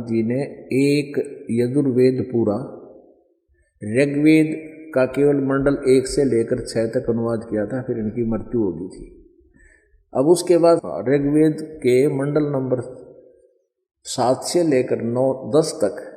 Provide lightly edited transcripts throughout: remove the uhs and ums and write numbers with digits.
जी ने एक यजुर्वेद पूरा, ऋग्वेद का केवल मंडल 1 से लेकर 6 तक अनुवाद किया था, फिर इनकी मृत्यु हो गई थी। अब उसके बाद ऋग्वेद के मंडल नंबर 7 से लेकर 9-10 तक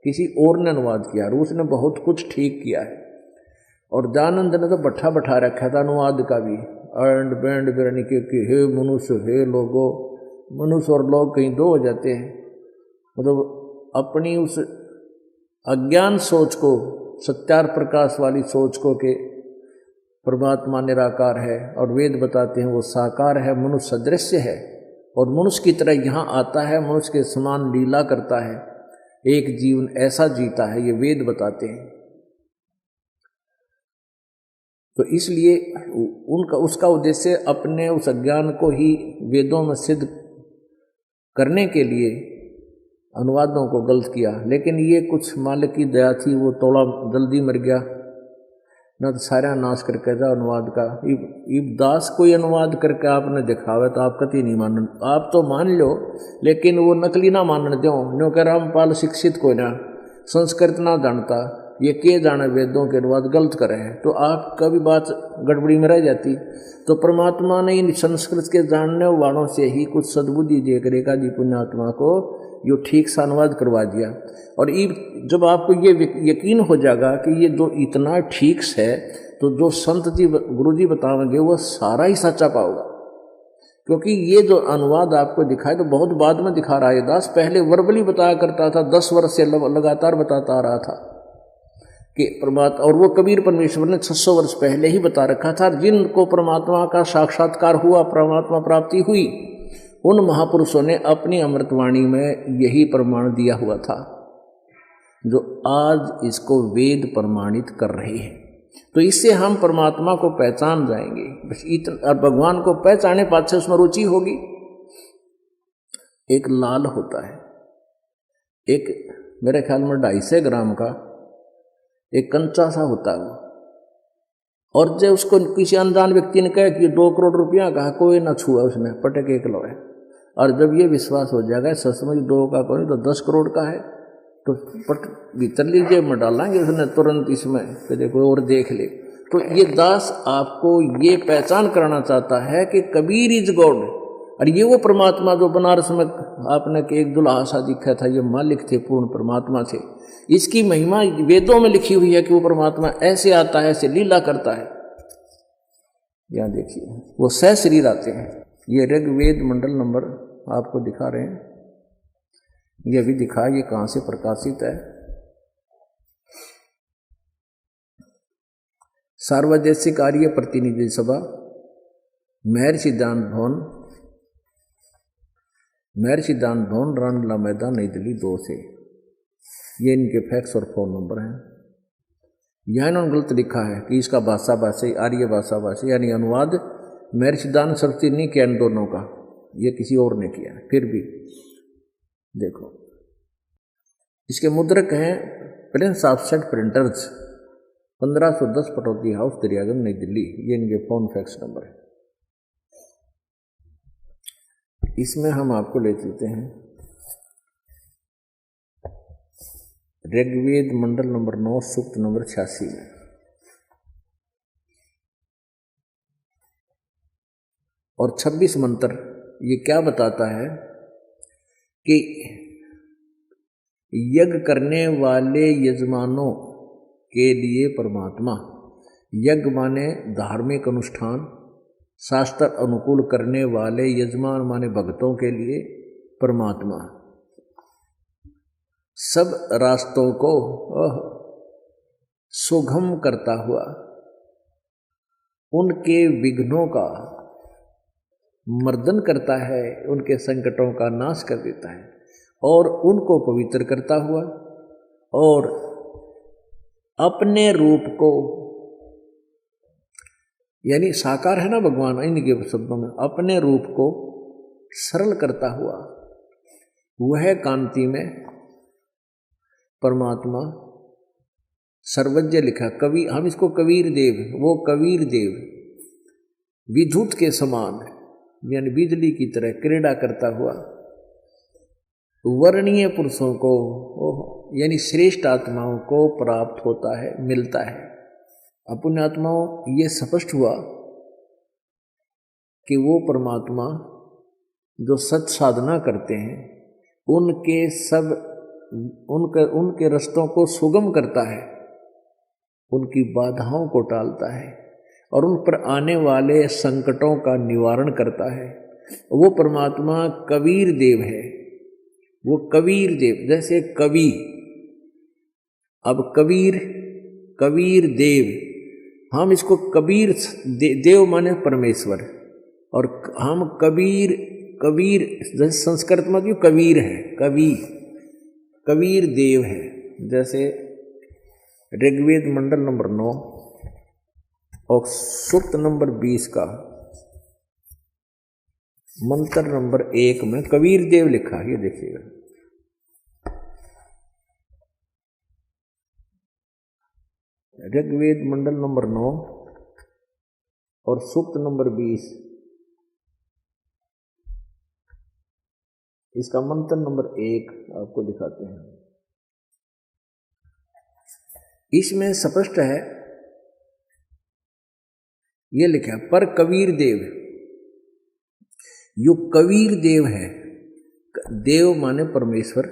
किसी और ने अनुवाद किया और उसने बहुत कुछ ठीक किया है। और दयानंद ने तो बैठा बैठा रखा था अनुवाद का भी, एंड बैंड बिरनी के हे मनुष्य हे लोगो, मनुष्य और लोग कहीं दो हो जाते हैं। मतलब अपनी उस अज्ञान सोच को, सत्यार प्रकाश वाली सोच को कि परमात्मा निराकार है और वेद बताते हैं वो साकार है, मनुष्य सदृश्य है और मनुष्य की तरह यहाँ आता है, मनुष्य के समान लीला करता है, एक जीवन ऐसा जीता है, ये वेद बताते हैं। तो इसलिए उसका उद्देश्य अपने उस अज्ञान को ही वेदों में सिद्ध करने के लिए अनुवादों को गलत किया। लेकिन ये कुछ मालिक की दया थी, वो थोड़ा जल्दी मर गया, न तो सारा नाश करके जा अनुवाद का। इब दास कोई अनुवाद करके आपने दिखावे तो आप कति नहीं मान, आप तो मान लो लेकिन वो नकली ना मानने दो। न्यों कह रामपाल शिक्षित कोई ना, संस्कृत ना जानता, ये के जाने वेदों के अनुवाद गलत करे हैं, तो आपका भी बात गड़बड़ी में रह जाती। तो परमात्मा ने इन संस्कृत के जानने वालों से ही कुछ सद्बुद्धि दे कर एका जी पुण्यात्मा को यो ठीक सा अनुवाद करवा दिया। और जब आपको ये यकीन हो जाएगा कि ये जो इतना ठीक है, तो जो संत जी गुरु जी बताएंगे वो सारा ही सच्चा पाओगे। क्योंकि ये जो अनुवाद आपको दिखाए तो बहुत बाद में दिखा रहा है दास, पहले वर्बली बताया करता था, 10 वर्ष से लगातार बताता आ रहा था कि परमात्मा, और वो कबीर परमेश्वर ने 600 वर्ष पहले ही बता रखा था। जिनको परमात्मा का साक्षात्कार हुआ, परमात्मा प्राप्ति हुई, उन महापुरुषों ने अपनी अमृतवाणी में यही प्रमाण दिया हुआ था, जो आज इसको वेद प्रमाणित कर रहे हैं। तो इससे हम परमात्मा को पहचान जाएंगे, बस इतना। और भगवान को पहचाने पाछे उसमें रुचि होगी। एक लाल होता है, एक मेरे ख्याल में 250 ग्राम का एक कंचा सा होता है वो, और जब उसको किसी अनजान व्यक्ति ने कहा कि 2 करोड़ रुपया का, कोई ना छुआ उसने, पटक एक लो है। और जब ये विश्वास हो जाएगा सचमुच 2 का कोई तो 10 करोड़ का है, तो पट भीतर लीजिए में डालेंगे उसने तुरंत इसमें कि देखो और देख ले। तो ये दास आपको ये पहचान कराना चाहता है कि कबीर इज गॉड, और ये वो परमात्मा जो बनारस में आपने कि एक दुल्हा सा दिखा था, ये मालिक थे, पूर्ण परमात्मा थे। इसकी महिमा वेदों में लिखी हुई है कि वो परमात्मा ऐसे आता है, ऐसे लीला करता है। यहाँ देखिए वो सह शरीर आते हैं। ये ऋग्वेद मंडल नंबर आपको दिखा रहे हैं, ये भी दिखा, ये कहाँ से प्रकाशित है। सार्वदेशिक आर्य प्रतिनिधि सभा, महर्षि सिद्धांत भवन, रामलीला मैदान, नई दिल्ली 2 से। ये इनके फैक्स और फ़ोन नंबर हैं। यहाँ इन्होंने गलत लिखा है कि इसका भाषा भाषी आर्य भाषा भाषी, यानी अनुवाद महर्षि सिद्धांत सरस्वती नहीं किया इन दोनों का, ये किसी और ने किया। फिर भी देखो इसके मुद्रक हैं Prince Offset Printers, 1510 Pataudi House, Daryaganj, New Delhi. ये इनके फोन फैक्स नंबर है। इसमें हम आपको ले चलते हैं ऋग्वेद मंडल नंबर 9 सूक्त नंबर 86 में। और 26 मंत्र ये क्या बताता है कि यज्ञ करने वाले यजमानों के लिए परमात्मा, यज्ञ माने धार्मिक अनुष्ठान, शास्त्र अनुकूल करने वाले यजमान माने भक्तों के लिए परमात्मा, सब रास्तों को सुगम करता हुआ उनके विघ्नों का मर्दन करता है, उनके संकटों का नाश कर देता है और उनको पवित्र करता हुआ, और अपने रूप को, यानी साकार है ना भगवान इनके शब्दों में, अपने रूप को सरल करता हुआ वह कांति में परमात्मा सर्वज्ञ लिखा। कवि, हम इसको कबीर देव, वो कबीर देव विद्युत के समान, यानी बिजली की तरह क्रीड़ा करता हुआ वर्णीय पुरुषों को यानी श्रेष्ठ आत्माओं को प्राप्त होता है, मिलता है। अपुण्य आत्माओं ये स्पष्ट हुआ कि वो परमात्मा जो सत साधना करते हैं उनके रास्तों को सुगम करता है, उनकी बाधाओं को टालता है और उन पर आने वाले संकटों का निवारण करता है। वो परमात्मा कबीर देव है। वो कबीर देव, जैसे कवि, अब कबीर देव, हम इसको कबीर देव माने परमेश्वर, और हम कबीर जैसे संस्कृत में क्यों कबीर है, कबीर देव है। जैसे ऋग्वेद मंडल नंबर 9 और सूक्त नंबर 20 का मंत्र नंबर 1 में कबीर देव लिखा है, ये देखिएगा। ऋग्वेद मंडल नंबर 9 और सूक्त नंबर 20, इसका मंत्र नंबर 1 आपको दिखाते हैं। इसमें स्पष्ट है, ये लिखा है पर कबीर देव, यो कबीर देव है। देव माने परमेश्वर,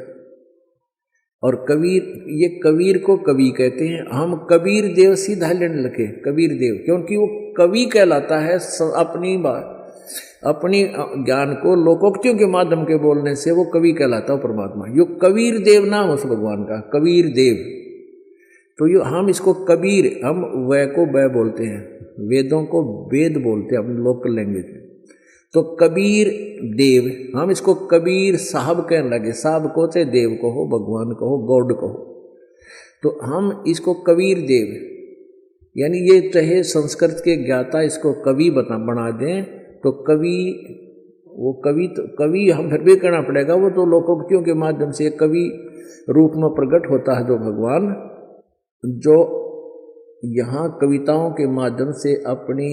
और कबीर, ये कबीर को कवि कहते हैं। हम कबीर देव सीधा लेने लगे कबीर देव, क्योंकि वो कवि कहलाता है। अपनी ज्ञान को लोकोक्तियों के माध्यम के बोलने से वो कवि कहलाता है परमात्मा। यो कबीर देव नाम उस भगवान का, कबीर देव। तो यो हम इसको कबीर, हम वै को वै बोलते हैं, वेदों को वेद बोलते हैं अपनी लोकल लैंग्वेज में। तो कबीर देव, हम इसको कबीर साहब कहने लगे। साहब को चाहे देव को हो, भगवान को हो, गॉड को हो, तो हम इसको कबीर देव, यानी ये चाहे संस्कृत के ज्ञाता इसको कवि बना दें तो कवि, वो कवि तो कवि हम फिर भी कहना पड़ेगा। वो तो लोकोक्तियों के माध्यम से कवि रूप में प्रकट होता है जो भगवान, जो यहाँ कविताओं के माध्यम से, अपनी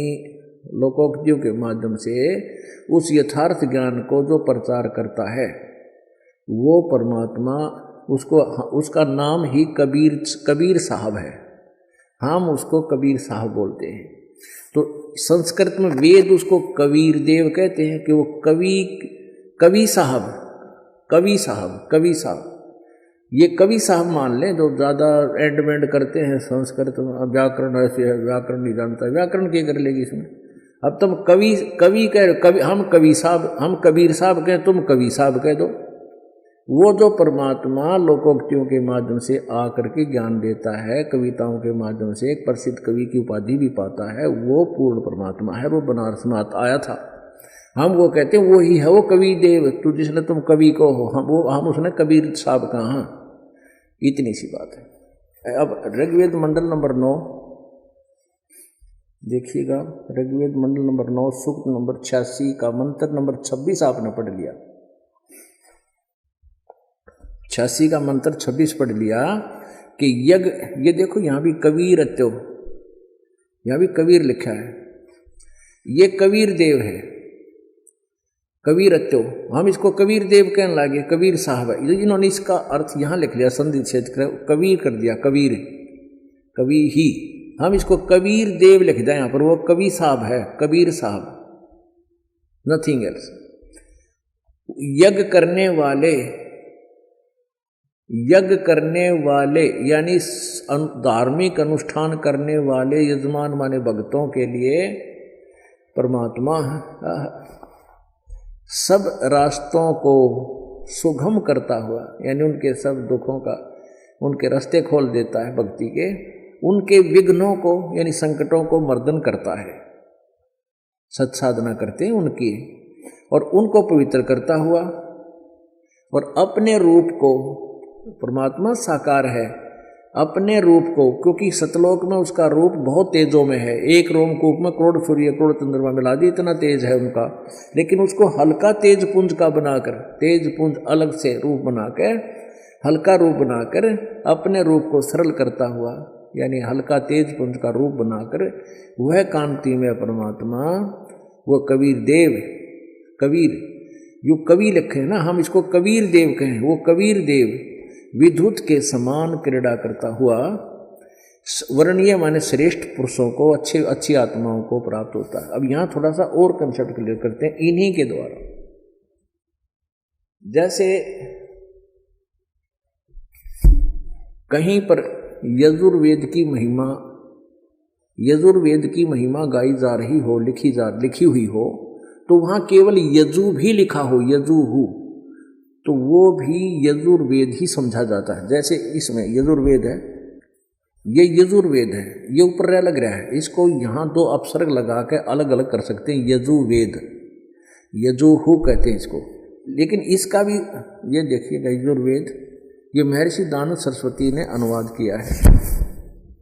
लोकोक्तियों के माध्यम से उस यथार्थ ज्ञान को जो प्रचार करता है, वो परमात्मा, उसका नाम ही कबीर साहब है। हम उसको कबीर साहब बोलते हैं। तो संस्कृत में वेद उसको कबीर देव कहते हैं कि वो कवि साहब। ये कवि साहब मान लें जो ज़्यादा एंड करते हैं संस्कृत में। व्याकरण ऐसे है, व्याकरण नहीं जानता, व्याकरण क्या कर लेगी इसमें। अब तुम कवि कह, हम कबीर साहब कहें, तुम कवि साहब कह दो। वो जो परमात्मा लोकोक्तियों के माध्यम से आकर के ज्ञान देता है, कविताओं के माध्यम से एक प्रसिद्ध कवि की उपाधि भी पाता है, वो पूर्ण परमात्मा है। वो बनारस में आया था। हम वो कहते हैं वो ही है वो कवि देव। तो जिसने तुम कवि को हो, हम उसने कबीर साहब कहा। हाँ, इतनी सी बात है। अब ऋग्वेद मंडल नंबर 9 देखिएगा। ऋग्वेद मंडल नंबर 9 सूक्त नंबर 86 का मंत्र नंबर 26 आपने पढ़ लिया। 86 का मंत्र 26 पढ़ लिया कि यज्ञ, ये देखो यहाँ भी कबीर अत्यो, यहाँ भी कबीर लिखा है। ये कबीर देव है, कबीर अत्यो। हम इसको कबीर देव कहने लगे, कबीर साहब है। इन्होंने इसका अर्थ यहाँ लिख लिया, संधि छेद कर कबीर कर दिया, कवि ही। हम इसको कबीर देव लिख दें यहाँ पर, वो कवि साहब है, कबीर साहब, नथिंग एल्स। यज्ञ करने वाले यानी धार्मिक अनुष्ठान करने वाले यजमान माने भक्तों के लिए परमात्मा सब रास्तों को सुगम करता हुआ, यानी उनके सब दुखों का, उनके रास्ते खोल देता है भक्ति के। उनके विघ्नों को यानी संकटों को मर्दन करता है, सत्साधना करते हैं उनकी, और उनको पवित्र करता हुआ। और अपने रूप को, परमात्मा साकार है, अपने रूप को, क्योंकि सतलोक में उसका रूप बहुत तेजों में है। एक रोमकूप में करोड़ सूर्य करोड़ चंद्रमा मिला दी, इतना तेज है उनका। लेकिन उसको हल्का तेज पुंज का बनाकर, तेज पुंज अलग से रूप बनाकर, हल्का रूप बनाकर अपने रूप को सरल करता हुआ, यानी हल्का तेज पुंज का रूप बनाकर वह कांति में परमात्मा, वो कबीर देव, कबीर यो कवि लिखे ना, हम इसको कबीर देव कहें। वो कबीर देव विद्युत के समान क्रीड़ा करता हुआ वर्णीय माने श्रेष्ठ पुरुषों को, अच्छी आत्माओं को प्राप्त होता है। अब यहाँ थोड़ा सा और कंसेप्ट क्लियर करते हैं इन्हीं के द्वारा। जैसे कहीं पर यजुर्वेद की महिमा गाई जा रही हो, लिखी हुई हो, तो वहां केवल यजु भी लिखा हो, यजुहु, तो वो भी यजुर्वेद ही समझा जाता है। जैसे इसमें यजुर्वेद है, ये यजुर्वेद है, ये ऊपर लग रहा है, इसको यहाँ 2 अपसर्ग लगा के अलग अलग कर सकते हैं, यजुर्वेद, यजुहु कहते हैं इसको। लेकिन इसका भी ये देखिएगा, यजुर्वेद ये महर्षि दानव सरस्वती ने अनुवाद किया है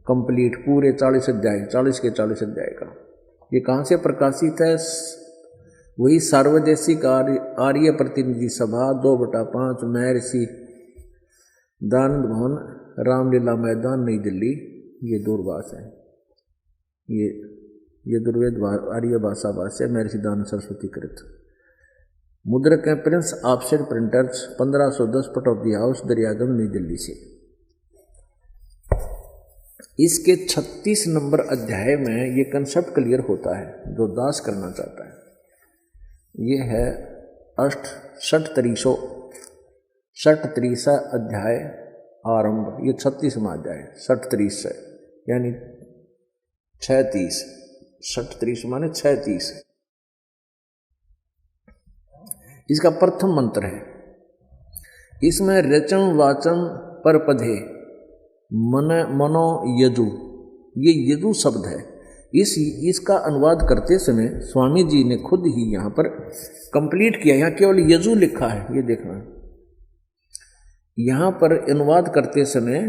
कंप्लीट, पूरे 40 अध्याय, 40 के 40 अध्याय का। ये कहाँ से प्रकाशित है? वही सार्वदेशिक आर्य प्रतिनिधि सभा 2/5 महर्षि दानंद भवन, रामलीला मैदान, नई दिल्ली, ये दूरभाष है। ये यजुर्वेद आर्य भाषा भाष्य महर्षि दानंद सरस्वती कृत। मुद्रक है प्रिंस ऑफसेट प्रिंटर्स, 1510, पट of the house, Daryaganj, New Delhi से। इसके 36 नंबर अध्याय में ये कंसेप्ट क्लियर होता है जो दास करना चाहता है। ये है षट्त्रीसा अध्याय आरंभ, ये 36वां अध्याय, 36 से यानी 36, 36 माने 36। इसका प्रथम मंत्र है। इसमें रचन वाचन पर पधे मनो यजु, ये यजु शब्द है। इसका अनुवाद करते समय स्वामी जी ने खुद ही यहाँ पर कंप्लीट किया। यहाँ केवल यजु लिखा है, ये देखना, यहाँ पर अनुवाद करते समय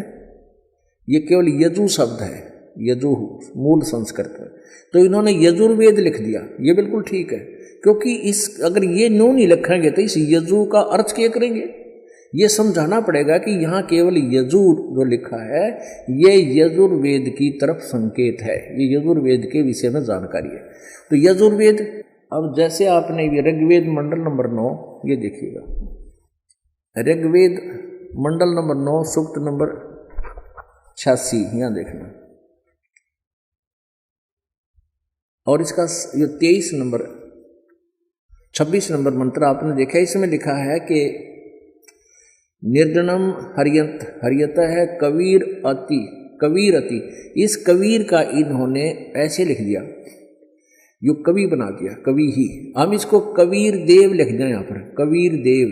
ये केवल यजु शब्द है, यजु मूल संस्कृत में, तो इन्होंने यजुर्वेद लिख दिया। ये बिल्कुल ठीक है, क्योंकि अगर ये नो नहीं लिखेंगे तो इस यजु का अर्थ क्या करेंगे? ये समझाना पड़ेगा कि यहाँ केवल यजुर जो लिखा है ये यजुर्वेद की तरफ संकेत है, ये यजुर्वेद के विषय में जानकारी है। तो यजुर्वेद, अब जैसे आपने ये ऋग्वेद मंडल नंबर 9, ये देखिएगा, ऋग्वेद मंडल नंबर 9 सूक्त नंबर 86, यहाँ देखना, और इसका ये 26 नंबर मंत्र आपने देखा। इसमें लिखा है कि निर्जनम हरियत है कबीर अति। इस कबीर का इन्होंने ऐसे लिख दिया, यो कवि बना दिया, कवि ही। हम इसको कबीर देव लिख दें, यहाँ पर कबीर देव,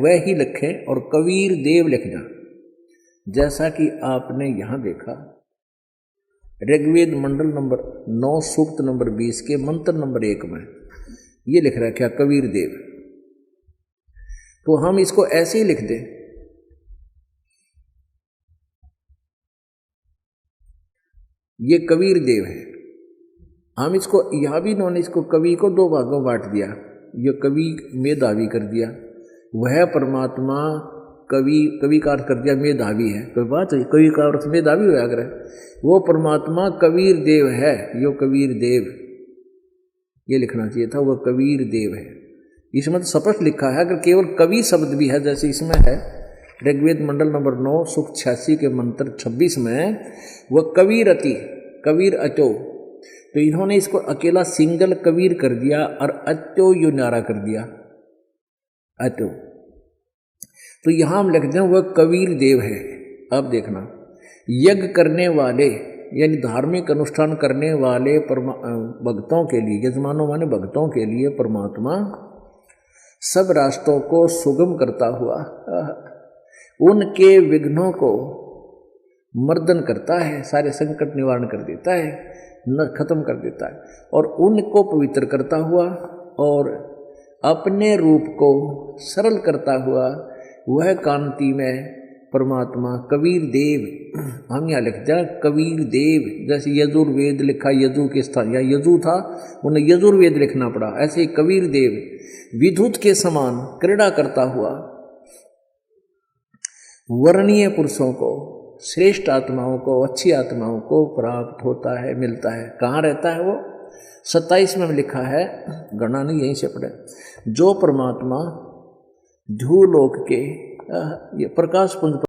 वह ही लिखें और कबीर देव लिखना। जैसा कि आपने यहाँ देखा ऋग्वेद मंडल नंबर 9 सूक्त नंबर 20 के मंत्र नंबर 1 में ये लिख रहा है क्या? कबीर देव। तो हम इसको ऐसे ही लिख दें, ये कबीर देव है। हम इसको यहां भी इन्होंने इसको कवि को 2 भागों बांट दिया, ये कवि मेधावी कर दिया, वह परमात्मा कवि का अर्थ कर दिया मेधावी है, कोई बात है, कवि का अर्थ मेधावी हो अगर वो परमात्मा कबीर देव है, यो कबीर देव, ये लिखना चाहिए था, वह कबीर देव है। इसमें तो स्पष्ट लिखा है, अगर केवल कवि शब्द भी है जैसे इसमें है ऋग्वेद मंडल नंबर 9 सूक्त 86 के मंत्र 26 में, वह कबीर अचो, तो इन्होंने इसको अकेला सिंगल कबीर कर दिया और अचो यू नारा कर दिया, अचो। तो यहां हम लिखते हैं वह कबीर देव है। अब देखना, यज्ञ करने वाले यानी धार्मिक अनुष्ठान करने वाले भक्तों के लिए, यजमानों माने भक्तों के लिए परमात्मा सब रास्तों को सुगम करता हुआ उनके विघ्नों को मर्दन करता है, सारे संकट निवारण कर देता है, खत्म कर देता है, और उनको पवित्र करता हुआ और अपने रूप को सरल करता हुआ वह कांति में परमात्मा कबीर देव, हम यहाँ लिखते हैं कबीर देव। जैसे यजुर्वेद लिखा, यजु के स्थान या यजु था, उन्हें यजुर्वेद लिखना पड़ा, ऐसे ही कबीर देव विद्युत के समान क्रीड़ा करता हुआ वर्णीय पुरुषों को, श्रेष्ठ आत्माओं को, अच्छी आत्माओं को प्राप्त होता है, मिलता है। कहाँ रहता है वो? 27 में लिखा है, गणना नहीं यहीं से पढ़े, जो परमात्मा ध्रुवलोक के ये प्रकाश पुंज